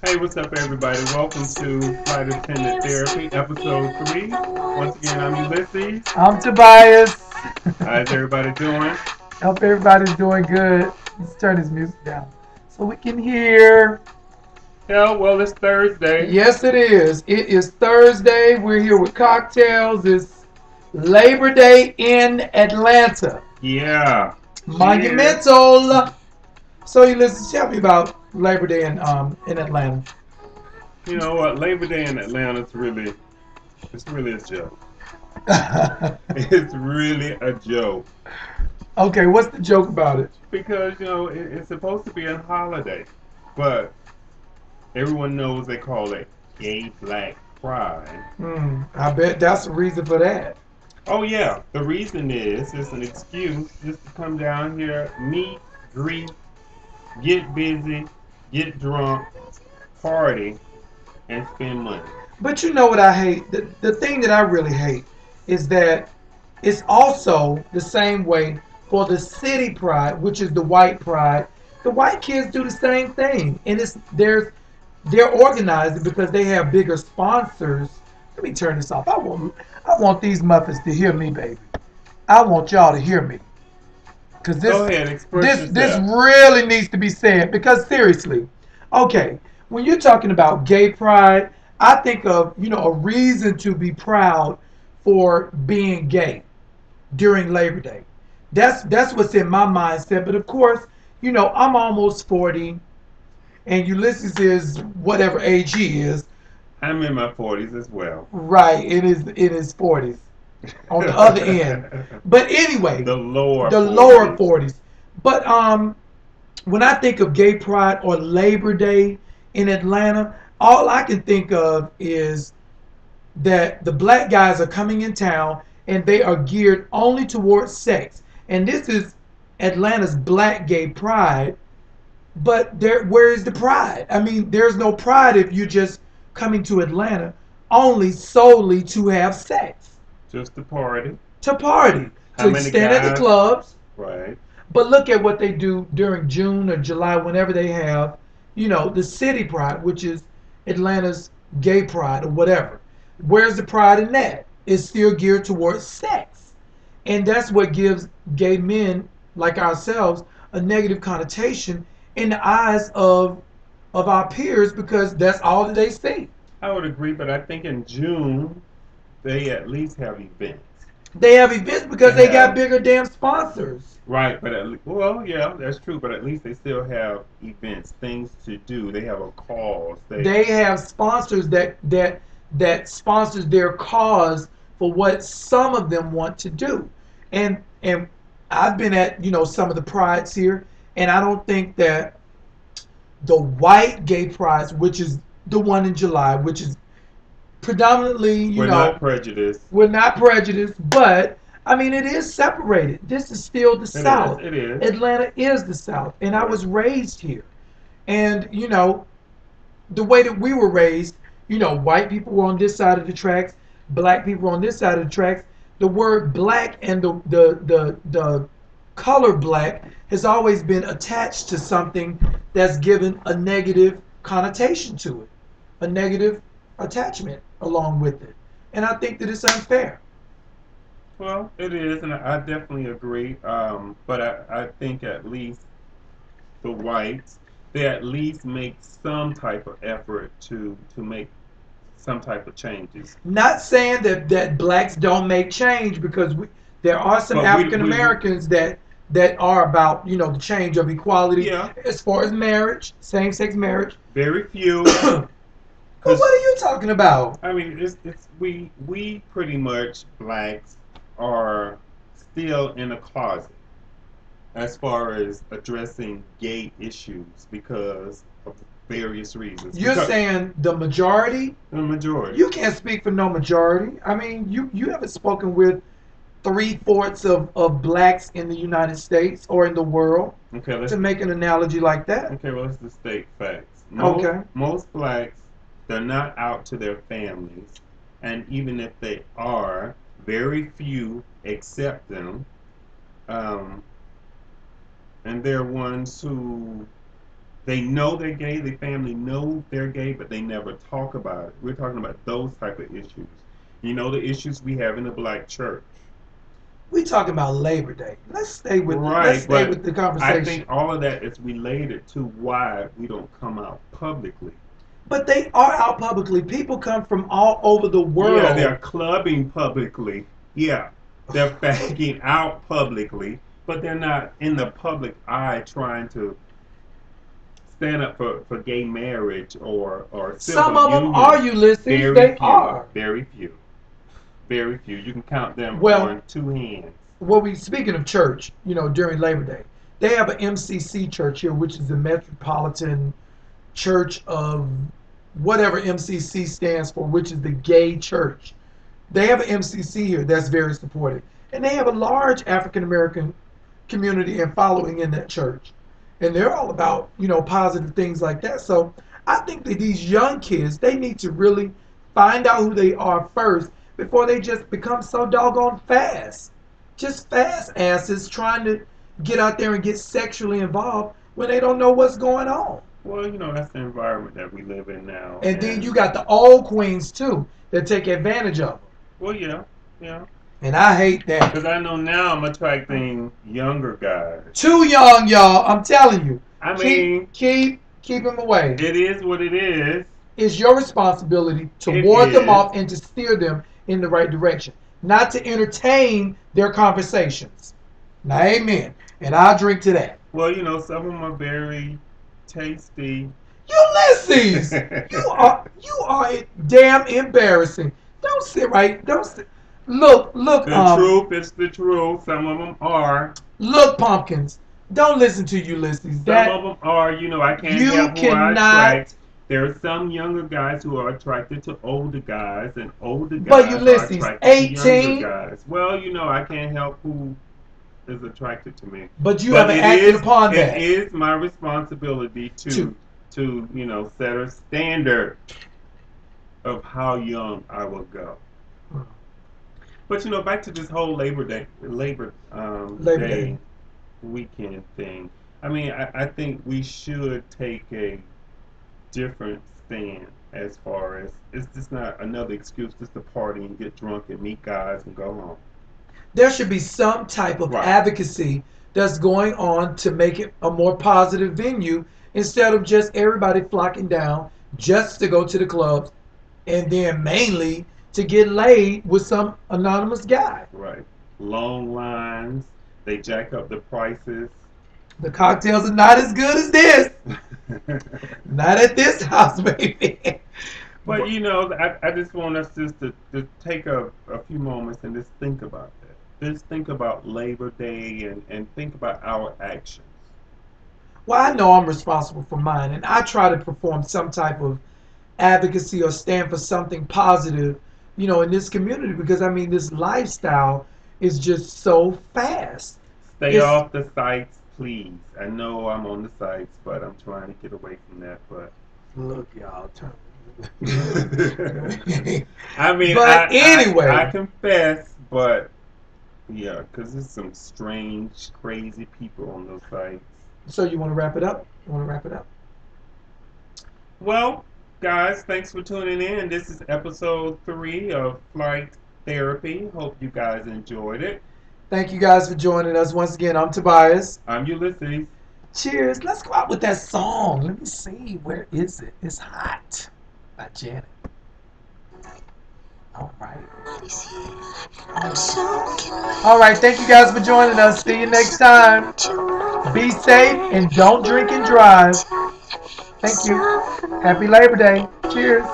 Hey, what's up, everybody? Welcome to Flight Attendant Therapy, Episode 3. Once again, I'm Ulysses. I'm Tobias. How's everybody doing? Hope everybody's doing good. Let's turn this music down so we can hear. Yeah, well, it's Thursday. Yes, it is. It is Thursday. We're here with cocktails. It's Labor Day in Atlanta. Yeah, cheers. Monumental. So you listen, tell me about Labor Day in Atlanta. You know what? Labor Day in Atlanta is it's really a joke. It's really a joke Okay, what's the joke about it? because it's supposed to be a holiday, but everyone knows they call it Gay Black Pride. I bet that's the reason for that. Oh yeah, the reason is it's an excuse just to come down here, meet, greet, get busy, get drunk, party, and spend money. But you know what I hate? The thing that I really hate is that it's also the same way for the city pride, which is the white pride. The white kids do the same thing, and they're organized because they have bigger sponsors. Let me turn this off. I want these muffins to hear me, baby. I want y'all to hear me, because Go this ahead, express this yourself. really needs to be said. Because seriously, okay, when you're talking about gay pride, I think of a reason to be proud for being gay during Labor Day. That's what's in my mindset. But of course, I'm almost 40, and Ulysses is whatever age he is. I'm in my 40s as well. Right, it is in his 40s on the other end. But anyway, The lower the lower 40s. 40s. But when I think of gay pride or Labor Day in Atlanta, all I can think of is that the black guys are coming in town and they are geared only towards sex. And this is Atlanta's black gay pride, but where is the pride? I mean, there's no pride if you're just coming to Atlanta only solely to have sex, Just the party. to party, How to many stand at the guys? clubs. Right. But look at what they do during June or July, whenever they have, the city pride, which is Atlanta's gay pride or whatever. Where's the pride in that? It's still geared towards sex. And that's what gives gay men like ourselves a negative connotation in the eyes of our peers because that's all that they see. I would agree, but I think in June they at least have events. They have events because They they got have bigger damn sponsors. right, but well, yeah, that's true. But at least they still have events, things to do. They have a cause. They have sponsors that sponsors their cause for what some of them want to do. And I've been at some of the prides here, and I don't think that the white gay prides, which is the one in July, which is predominantly, We're not prejudiced. we're not prejudiced, but I mean, it is separated. This is still the It is. South. It is. Atlanta is the South, and I Right. was raised here. And the way that we were raised, white people were on this side of the tracks, black people were on this side of the tracks. The word black and the color black has always been attached to something that's given a negative connotation to it, a negative attachment along with it. And I think that it's unfair. Well, it is, and I definitely agree. But I think at least the whites, they at least make some type of effort to make some type of changes. Not saying that blacks don't make change because there are some But African Americans that are about the change of equality yeah, as far as marriage, same sex marriage. very few. Well, what Cause are you talking about? I mean, it's we pretty much blacks are still in a closet as far as addressing gay issues because of various reasons. You're Because saying the majority? the majority. You can't speak for no majority. I mean, you haven't spoken with three-fourths of blacks in the United States or in the world Okay, to make an analogy like that. well, let's just state facts. Okay. Most blacks, they're not out to their families, and even if they are, very few accept them, um, and they're ones who They know they're gay. The family knows they're gay, but they never talk about it. We're talking about those type of issues. You know, the issues we have in the black church. We talking about Labor Day. Let's Right, stay but with the I conversation. think all of that is related to why we don't come out publicly. But they are out publicly. People come from all over the Yeah, world. they're clubbing publicly. Yeah, they're fagging out publicly, but they're not in the public eye trying to stand up for gay marriage or Some civil of them are union. Ulysses. Very They few, are. very few, very few. You can count them Well, on two hands. what we speaking of church, during Labor Day, they have an MCC church here, which is the Metropolitan Church of whatever MCC stands for, which is the gay church. They have an MCC here that's very supportive, and they have a large African American community and following in that church, and they're all about positive things like that. So I think that these young kids, they need to really find out who they are first before they just become so doggone fast, just fast asses trying to get out there and get sexually involved when they don't know what's going on. Well, that's the environment that we live in now, And then you and got the old queens too that take advantage of them. well, yeah, yeah. And I hate that. Because I know now I'm attracting younger guys. Too young, y'all. I'm telling you. I Keep mean, keep keep them away. it is what it is. It's your responsibility to It ward them is. off and to steer them in the right direction, not to entertain their conversations. Now, amen. And I'll drink to that. Well, some of them are very tasty. Ulysses, you are damn embarrassing. Don't sit right. Don't sit. Look. The truth is the truth. Some of them are. Look, pumpkins. Don't listen to Ulysses. Some That of them are. I can't you help who I cannot. attract. There are some younger guys who are attracted to older guys, and older But guys are Ulysses, attracted to younger 18. guys. Well, I can't help who is attracted to me. But you But haven't acted upon it that. is my responsibility To to set a standard of how young I will go. But back to this whole Labor Day. Day weekend thing. I mean, I think we should take a different stand as far as it's just not another excuse just to party and get drunk and meet guys and go home. There should be some type of Right. advocacy that's going on to make it a more positive venue instead of just everybody flocking down just to go to the clubs and then mainly to get laid with some anonymous guy. Right. Long lines. They jack up the prices. The cocktails are not as good as this. Not at this house, baby. But I just want us just to take a few moments and just think about that. Just think about Labor Day and think about our actions. Well, I know I'm responsible for mine, and I try to perform some type of advocacy or stand for something positive, in this community because I mean, this lifestyle is just so fast. Stay It's off the sites, please. I know I'm on the sites, but I'm trying to get away from that. But look, y'all. I mean, But anyway, I confess, but yeah, because there's some strange, crazy people on those sites. so you want to wrap it up? You want to wrap it up? Well, guys, thanks for tuning in. This is episode 3 of Flight Therapy. Hope you guys enjoyed it. Thank you guys for joining us once again. I'm Tobias. I'm Ulysses. Cheers. Let's go out with that song. Let me see. Where is it? It's Hot by Janet. All right. All right. Thank you guys for joining us. See you next time. Be safe and don't drink and drive. Thank you. Happy Labor Day. Cheers.